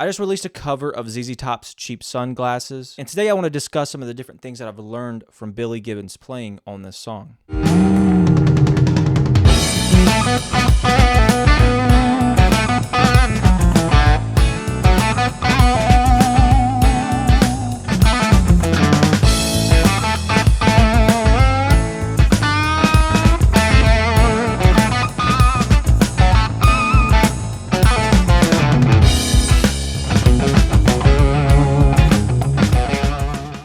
I just released a cover of ZZ Top's Cheap Sunglasses, and today I want to discuss some of the different things that I've learned from Billy Gibbons playing on this song.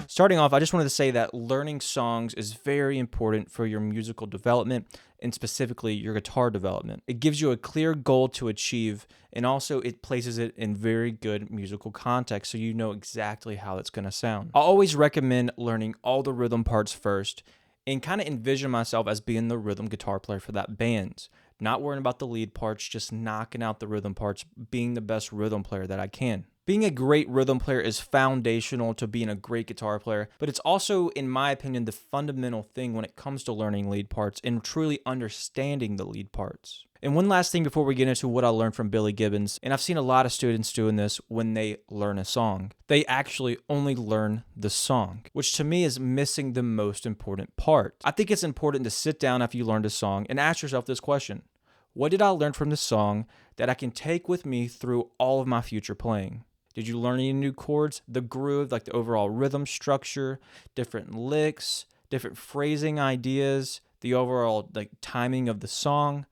Starting off, I just wanted to say that learning songs is very important for your musical development and specifically your guitar development. It gives you a clear goal to achieve, and also it places it in very good musical context so you know exactly how it's going to sound. I always recommend learning all the rhythm parts first and kind of envision myself as being the rhythm guitar player for that band. Not worrying about the lead parts, just knocking out the rhythm parts, being the best rhythm player that I can. Being a great rhythm player is foundational to being a great guitar player, but it's also, in my opinion, the fundamental thing when it comes to learning lead parts and truly understanding the lead parts. And one last thing before we get into what I learned from Billy Gibbons, and I've seen a lot of students doing this when they learn a song. They actually only learn the song, which to me is missing the most important part. I think it's important to sit down after you learned a song and ask yourself this question. What did I learn from this song that I can take with me through all of my future playing? Did you learn any new chords, the groove, like the overall rhythm structure, different licks, different phrasing ideas, the overall like timing of the song?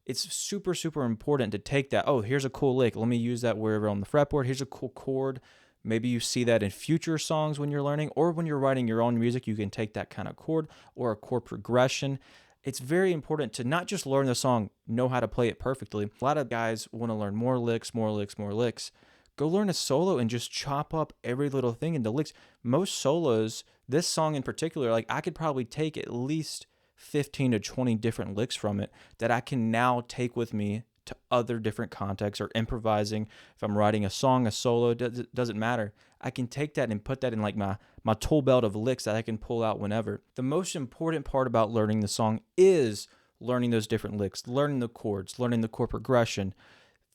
It's super, super important to take that. Oh, here's a cool lick. Let me use that wherever on the fretboard. Here's a cool chord. Maybe you see that in future songs when you're learning, or when you're writing your own music, you can take that kind of chord or a chord progression. It's very important to not just learn the song, know how to play it perfectly. A lot of guys want to learn more licks, more licks, more licks. Go learn a solo and just chop up every little thing into licks. Most solos, this song in particular, like I could probably take at least 15 to 20 different licks from it that I can now take with me to other different contexts or improvising. If I'm writing a song, a solo, doesn't matter. I can take that and put that in like my tool belt of licks that I can pull out whenever. The most important part about learning the song is learning those different licks, learning the chords, learning the chord progression,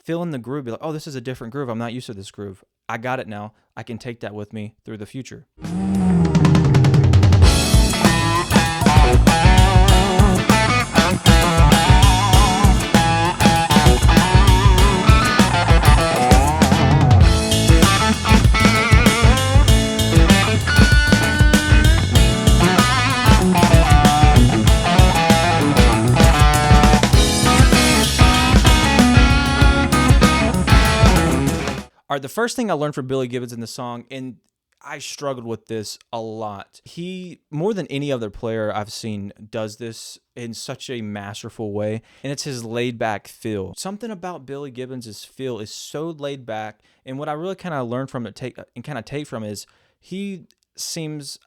feeling the groove, be like, oh, this is a different groove. I'm not used to this groove. I got it now. I can take that with me through the future. All right, the first thing I learned from Billy Gibbons in the song, and I struggled with this a lot. He, more than any other player I've seen, does this in such a masterful way, and it's his laid-back feel. Something about Billy Gibbons' feel is so laid back, and what I really kind of learned from it, take from it is he seems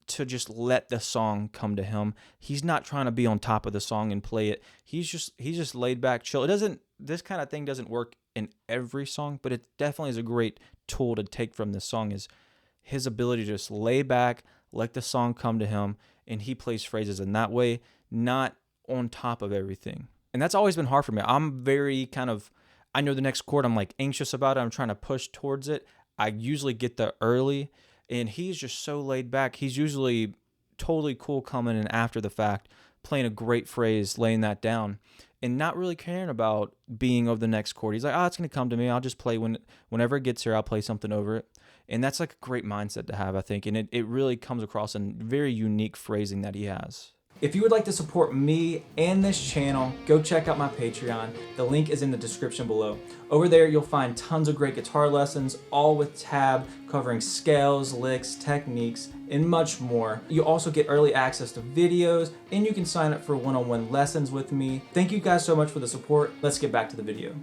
to just let the song come to him. He's not trying to be on top of the song and play it. He's just laid back, chill. This kind of thing doesn't work in every song, but it definitely is a great tool to take from this song, is his ability to just lay back, let the song come to him, and he plays phrases in that way, not on top of everything. And that's always been hard for me. I'm very I know the next chord, I'm like anxious about it, I'm trying to push towards it. I usually get there early, and he's just so laid back. He's usually totally cool coming in after the fact, playing a great phrase, laying that down, and not really caring about being over the next chord. He's like, oh, it's going to come to me. I'll just play whenever it gets here, I'll play something over it. And that's like a great mindset to have, I think. And it really comes across in very unique phrasing that he has. If you would like to support me and this channel, go check out my Patreon. The link is in the description below. Over there, you'll find tons of great guitar lessons, all with tab, covering scales, licks, techniques, and much more. You also get early access to videos, and you can sign up for one-on-one lessons with me. Thank you guys so much for the support. Let's get back to the video.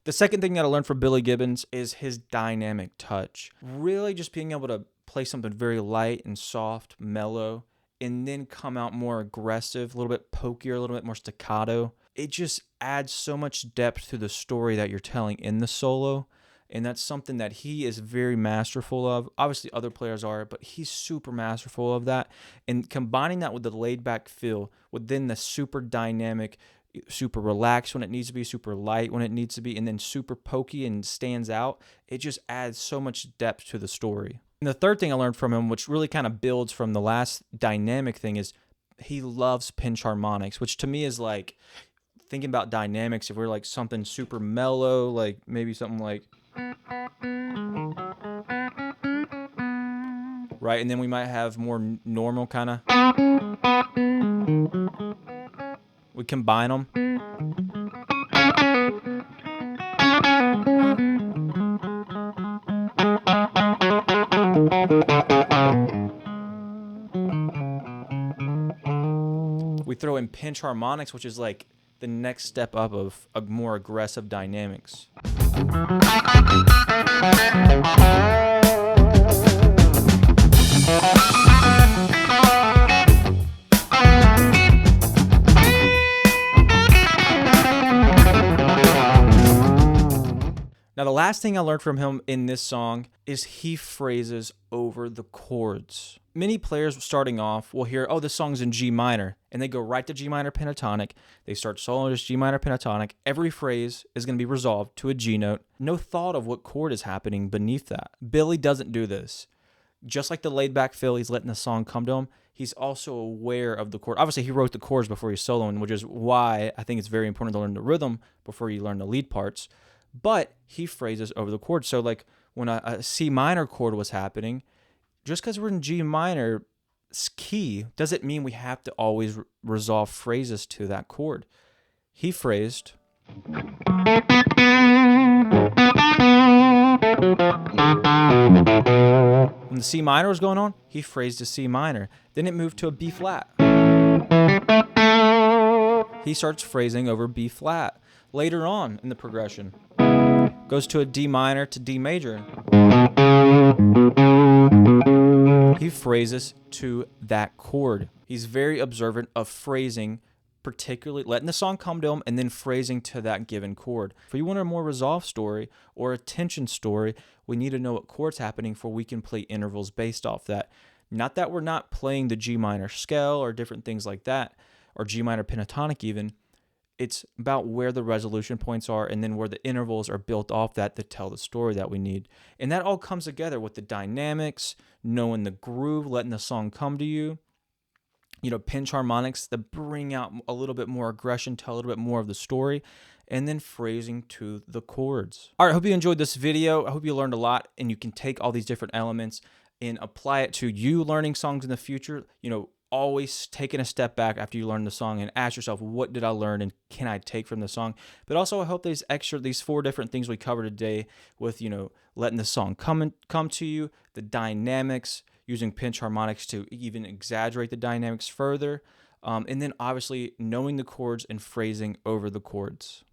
The second thing that I learned from Billy Gibbons is his dynamic touch. Really just being able to play something very light and soft, mellow, and then come out more aggressive, a little bit pokier, a little bit more staccato. It just adds so much depth to the story that you're telling in the solo. And that's something that he is very masterful of. Obviously, other players are, but he's super masterful of that. And combining that with the laid back feel, within the super dynamic, super relaxed when it needs to be, super light when it needs to be, and then super pokey and stands out, it just adds so much depth to the story. And the third thing I learned from him, which really kind of builds from the last dynamic thing, is he loves pinch harmonics, which to me is like thinking about dynamics. If we're like something super mellow, like maybe something like, right, and then we might have more normal kind of, we combine them. We throw in pinch harmonics, which is like the next step up of a more aggressive dynamics. Now, the last thing I learned from him in this song is he phrases over the chords. Many players starting off will hear, oh, this song's in G minor, and they go right to G minor pentatonic. They start soloing just G minor pentatonic. Every phrase is going to be resolved to a G note. No thought of what chord is happening beneath that. Billy doesn't do this. Just like the laid back feel, he's letting the song come to him. He's also aware of the chord. Obviously, he wrote the chords before he's soloing, which is why I think it's very important to learn the rhythm before you learn the lead parts. But he phrases over the chord. So like when a C minor chord was happening, just because we're in G minor key doesn't mean we have to always resolve phrases to that chord. He phrased. When the C minor was going on, he phrased a C minor. Then it moved to a B flat. He starts phrasing over B flat. Later on in the progression, goes to a D minor to D major. He phrases to that chord. He's very observant of phrasing, particularly letting the song come to him and then phrasing to that given chord. If we want a more resolved story or a tension story, we need to know what chord's happening for we can play intervals based off that. Not that we're not playing the G minor scale or different things like that, or G minor pentatonic even. It's about where the resolution points are and then where the intervals are built off that to tell the story that we need. And that all comes together with the dynamics, knowing the groove, letting the song come to you. You know, pinch harmonics that bring out a little bit more aggression, tell a little bit more of the story, and then phrasing to the chords. All right, I hope you enjoyed this video. I hope you learned a lot and you can take all these different elements and apply it to you learning songs in the future. You know, always taking a step back after you learn the song and ask yourself, what did I learn and can I take from the song? But also I hope these 4 different things we covered today with, you know, letting the song come to you, the dynamics, using pinch harmonics to even exaggerate the dynamics further, and then obviously knowing the chords and phrasing over the chords.